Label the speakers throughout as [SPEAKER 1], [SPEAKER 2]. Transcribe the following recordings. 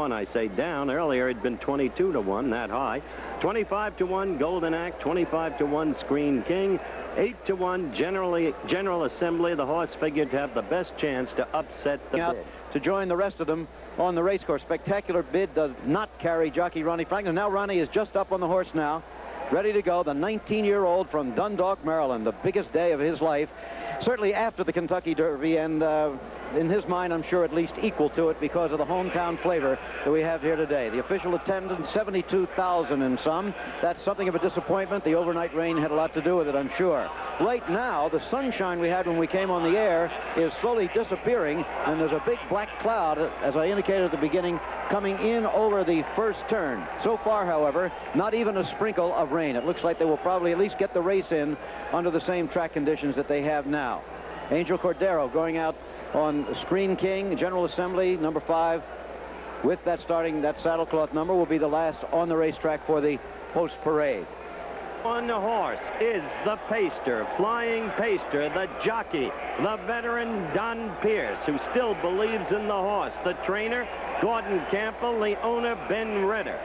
[SPEAKER 1] 1. I say down. Earlier it'd been 22 to 1, that high. 25 to 1, Golden Act. 25 to 1, Screen King. 8 to 1, General Assembly. The horse figured to have the best chance to upset the bid.
[SPEAKER 2] To join the rest of them on the race course. Spectacular Bid does not carry jockey Ronnie Franklin. Now Ronnie is just up on the horse now, ready to go. The 19-year-old from Dundalk, Maryland, the biggest day of his life. Certainly after the Kentucky Derby, and in his mind, I'm sure at least equal to it because of the hometown flavor that we have here today. The official attendance, 72,000 and some. That's something of a disappointment. The overnight rain had a lot to do with it, I'm sure. Right now, the sunshine we had when we came on the air is slowly disappearing, and there's a big black cloud, as I indicated at the beginning, coming in over the first turn. So far, however, not even a sprinkle of rain. It looks like they will probably at least get the race in under the same track conditions that they have now. Angel Cordero going out on Screen King. General Assembly, number 5, with that saddlecloth number, will be the last on the racetrack for the post parade.
[SPEAKER 1] On the horse is the pacer, Flying Pacer, the jockey, the veteran Don Pierce, who still believes in the horse. The trainer, Gordon Campbell, the owner, Ben Ritter.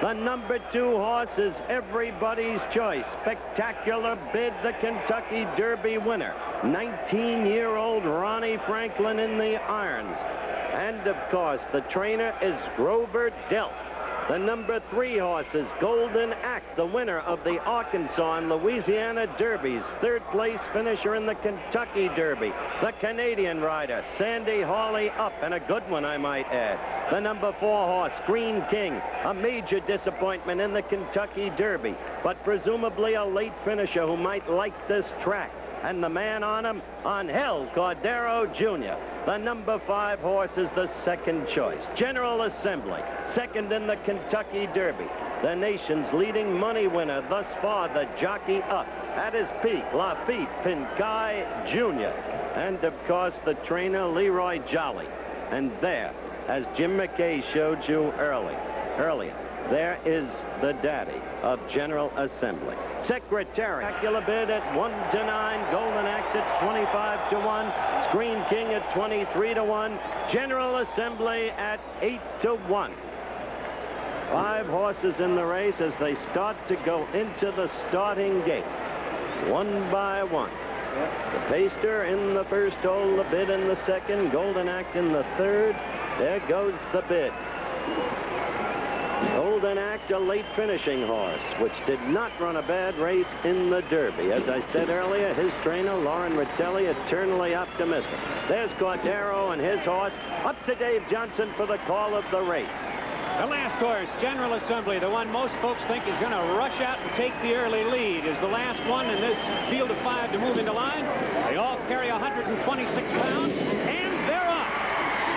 [SPEAKER 1] The number 2 horse is everybody's choice. Spectacular Bid, the Kentucky Derby winner. 19-year-old Ronnie Franklin in the irons. And, of course, the trainer is Grover Delp. The number 3 horse is Golden Act, the winner of the Arkansas and Louisiana Derbies. 3rd place finisher in the Kentucky Derby. The Canadian rider, Sandy Hawley up, and a good one, I might add. The number 4 horse, Screen King, a major disappointment in the Kentucky Derby, but presumably a late finisher who might like this track. And the man on him, Angel Cordero Jr. The number 5 horse is the second choice. General Assembly, second in the Kentucky Derby. The nation's leading money winner thus far, the jockey up. At his peak, Lafitte Pincay Jr. And, of course, the trainer, Leroy Jolly. And there, as Jim McKay showed you earlier, there is the daddy of General Assembly. Secretary, Spectacular Bid at 1 to 9, Golden Act at 25 to 1, Screen King at 23 to 1, General Assembly at 8 to 1. 5 horses in the race as they start to go into the starting gate, one by one. The Pacer in the first hole, the Bid in the second, Golden Act in the third. There goes the Bid. Golden Act, a late finishing horse, which did not run a bad race in the Derby. As I said earlier, his trainer, Lauren Ritelli, eternally optimistic. There's Cordero and his horse. Up to Dave Johnson for the call of the race.
[SPEAKER 3] The last horse, General Assembly, the one most folks think is going to rush out and take the early lead, is the last one in this field of 5 to move into line. They all carry 126 pounds, and they're off.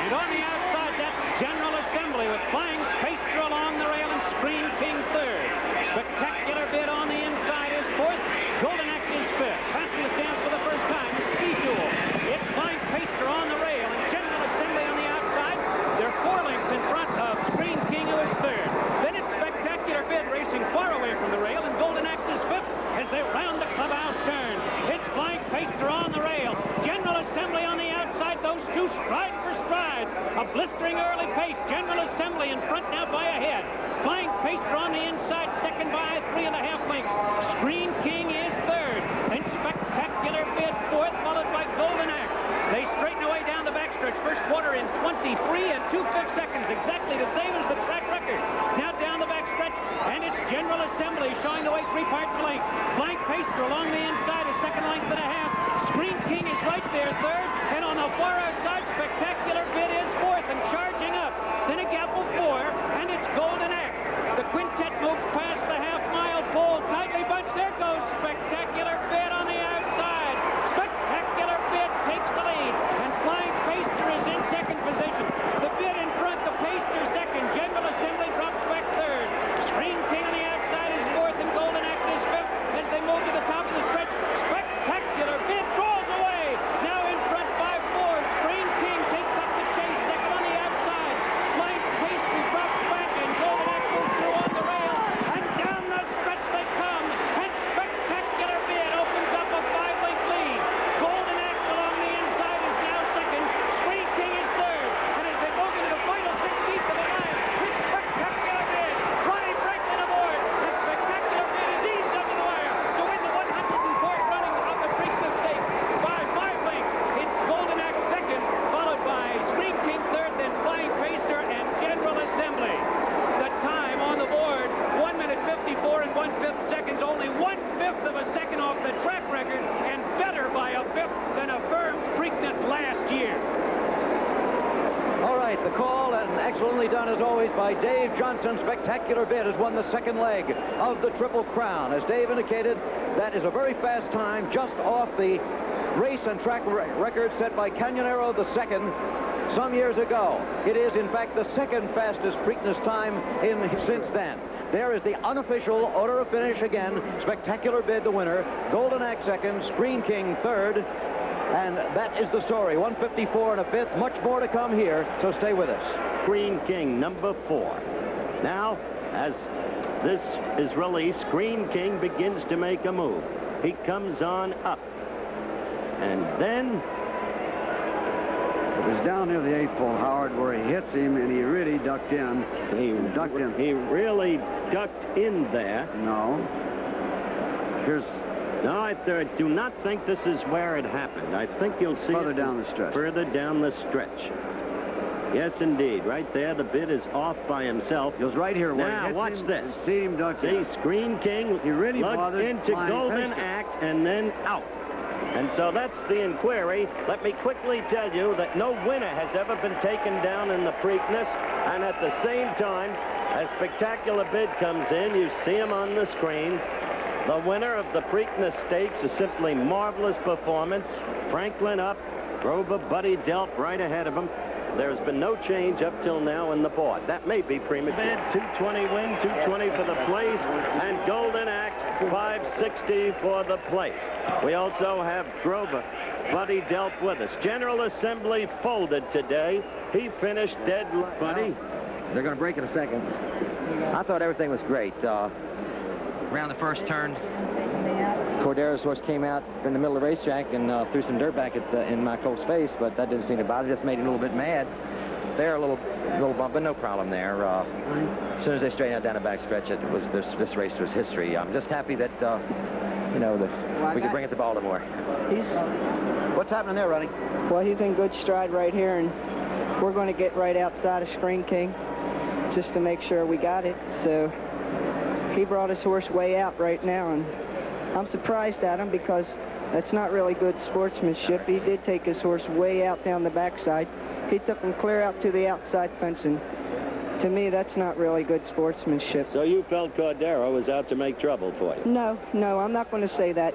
[SPEAKER 3] And on the outside, that's General Assembly with Flying Pacer along the rail and Screen King 3rd. Spectacular Bid on the inside is 4th. Golden Act is 5th. Passing the stands for the first time. The speed duel. It's Flying Pacer on the rail and General Assembly on the outside. They're 4 lengths in front of Screen King, who is 3rd. Then it's Spectacular Bid racing far away from the rail, and Golden Act is 5th as they round the clubhouse turn. It's Flying Pacer on the rail. General Assembly on the outside. Those two stride for strides. A blistering early pace. General Assembly in front now by a head. Flying Pacer on the inside, second by 3.5 lengths. Screen King is 3rd. And Spectacular Bid 4th, followed by Golden Act. They straighten away down the backstretch. First quarter in 23 and 2/5 seconds. Exactly the same as the track record. Now down the backstretch, and it's General Assembly showing the way 3 parts of length. Flying Pacer along the inside, a second length and a half. Screen King is right there, 3rd. And on the far outside, Spectacular Bid is 4th and charging up. Then a gap of 4, and it's Golden Act. The quintet moves past the half-mile pole. Tightly bunched. There goes Spectacular Bid on the outside. Spectacular Bid takes the lead, and Flying Pacer is in second position. The Bid in front, the Pacer second. General Assembly drops back 3rd. Screen King on the outside is 4th, and Golden Act is 5th as they move to the top of the stretch. Spectacular Bid draws away. Now in front by 4. Screen King takes up the chase, second on the outside. Flying Pacer drops back, and Golden Act moves through on the rail. And down the stretch they come. And Spectacular Bid opens
[SPEAKER 2] beautifully done, as always, by Dave Johnson. Spectacular Bid has won the second leg of the Triple Crown. As Dave indicated, that is a very fast time, just off the race and track record set by Canyonero II some years ago. It is, in fact, the second fastest Preakness time since then. There is the unofficial order of finish again. Spectacular Bid, the winner. Golden Axe second. Screen King third. And that is the story. 154 and a fifth. Much more to come here, so stay with us.
[SPEAKER 1] Screen King, number 4. Now, as this is released, Screen King begins to make a move. He comes on up. And then
[SPEAKER 4] it was down near the 8th pole, Howard, where he hits him, and he really ducked in.
[SPEAKER 1] He really ducked in there.
[SPEAKER 4] No. Here's...
[SPEAKER 1] No, I do not think this is where it happened. I think you'll see
[SPEAKER 4] further
[SPEAKER 1] it
[SPEAKER 4] down the stretch.
[SPEAKER 1] Further down the stretch. Yes, indeed. Right there, the Bid is off by himself.
[SPEAKER 4] He was right here.
[SPEAKER 1] Now, watch this.
[SPEAKER 4] See him duck in.
[SPEAKER 1] See, Screen King
[SPEAKER 4] he really
[SPEAKER 1] lugged into Golden Act and then out. And so that's the inquiry. Let me quickly tell you that no winner has ever been taken down in the Preakness. And at the same time, as Spectacular Bid comes in, you see him on the screen. The winner of the Preakness Stakes, a simply marvelous performance. Franklin up, Grover, Buddy Delp right ahead of him. There's been no change up till now in the board. That may be premature. Bid, 220 win, 220 for the place, and Golden Act, 560 for the place. We also have Grover, Buddy Delp with us. General Assembly folded today. He finished dead. Buddy?
[SPEAKER 5] They're going to break in a second. I thought everything was great. Around the first turn, Cordero's horse came out in the middle of the racetrack and threw some dirt back in my colt's face, but that didn't seem to bother. Just made him a little bit mad. There, a little bump, but no problem there. As soon as they straightened out down the back stretch, this race was history. I'm just happy that that we could bring it to Baltimore.
[SPEAKER 2] What's happening there, Ronnie?
[SPEAKER 6] Well, he's in good stride right here, and we're going to get right outside of Screen King just to make sure we got it. So he brought his horse way out right now, and I'm surprised at him because that's not really good sportsmanship. He did take his horse way out down the backside. He took him clear out to the outside fence, and to me, that's not really good sportsmanship.
[SPEAKER 1] So you felt Cordero was out to make trouble for you?
[SPEAKER 6] No, I'm not going to say that.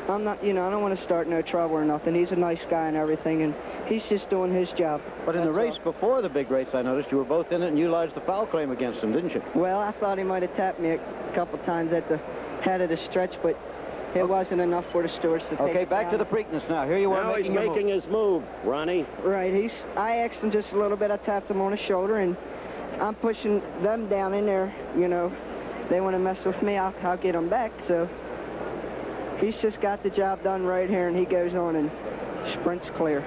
[SPEAKER 6] I'm not, I don't want to start no trouble or nothing. He's a nice guy and everything, and he's just doing his job.
[SPEAKER 2] But in the race before the big race, I noticed you were both in it, and you lodged the foul claim against him, didn't you?
[SPEAKER 6] Well, I thought he might have tapped me a couple times at the head of the stretch, but it wasn't enough for the stewards to take.
[SPEAKER 2] Okay, back to the Preakness now. Here you are
[SPEAKER 1] now
[SPEAKER 2] making
[SPEAKER 1] he's making his move, Ronnie.
[SPEAKER 6] Right. I asked him just a little bit. I tapped him on the shoulder, and I'm pushing them down in there. They want to mess with me. I'll get them back. So he's just got the job done right here, and he goes on and sprints clear.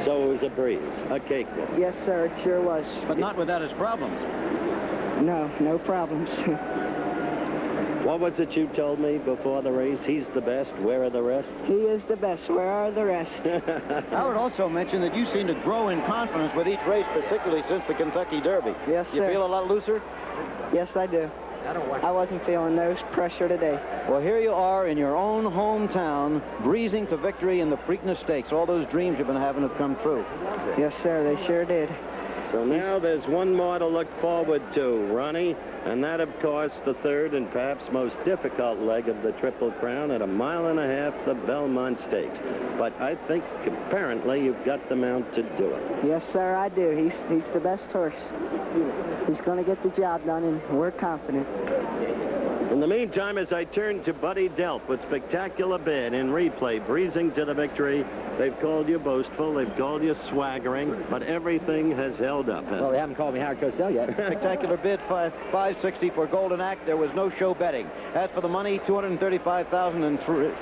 [SPEAKER 1] So it was a breeze, a cakewalk.
[SPEAKER 6] Yes, sir, it sure was.
[SPEAKER 2] But not without his problems.
[SPEAKER 6] No problems.
[SPEAKER 1] What was it you told me before the race? He's the best. Where are the rest?
[SPEAKER 6] He is the best. Where are the rest?
[SPEAKER 2] Howard also mentioned that you seem to grow in confidence with each race, particularly since the Kentucky Derby.
[SPEAKER 6] Yes, sir.
[SPEAKER 2] You feel a lot looser?
[SPEAKER 6] Yes, I do. I wasn't feeling no pressure today.
[SPEAKER 2] Well, here you are in your own hometown, breezing to victory in the Preakness Stakes. All those dreams you've been having have come true.
[SPEAKER 6] Yes, sir, they sure did.
[SPEAKER 1] So now there's one more to look forward to, Ronnie, and that, of course, the third and perhaps most difficult leg of the Triple Crown at 1.5 miles, the Belmont Stakes. But I think apparently you've got the mount to do it.
[SPEAKER 6] Yes, sir, I do. He's the best horse. He's going to get the job done, and we're confident.
[SPEAKER 1] In the meantime, as I turn to Buddy Delp with Spectacular Bid in replay, breezing to the victory. They've called you boastful, they've called you swaggering, but everything has held up.
[SPEAKER 5] Well, they haven't called me Howard Cosell yet.
[SPEAKER 2] Spectacular Bid, 560 for Golden Act. There was no show betting. As for the money, $235,003.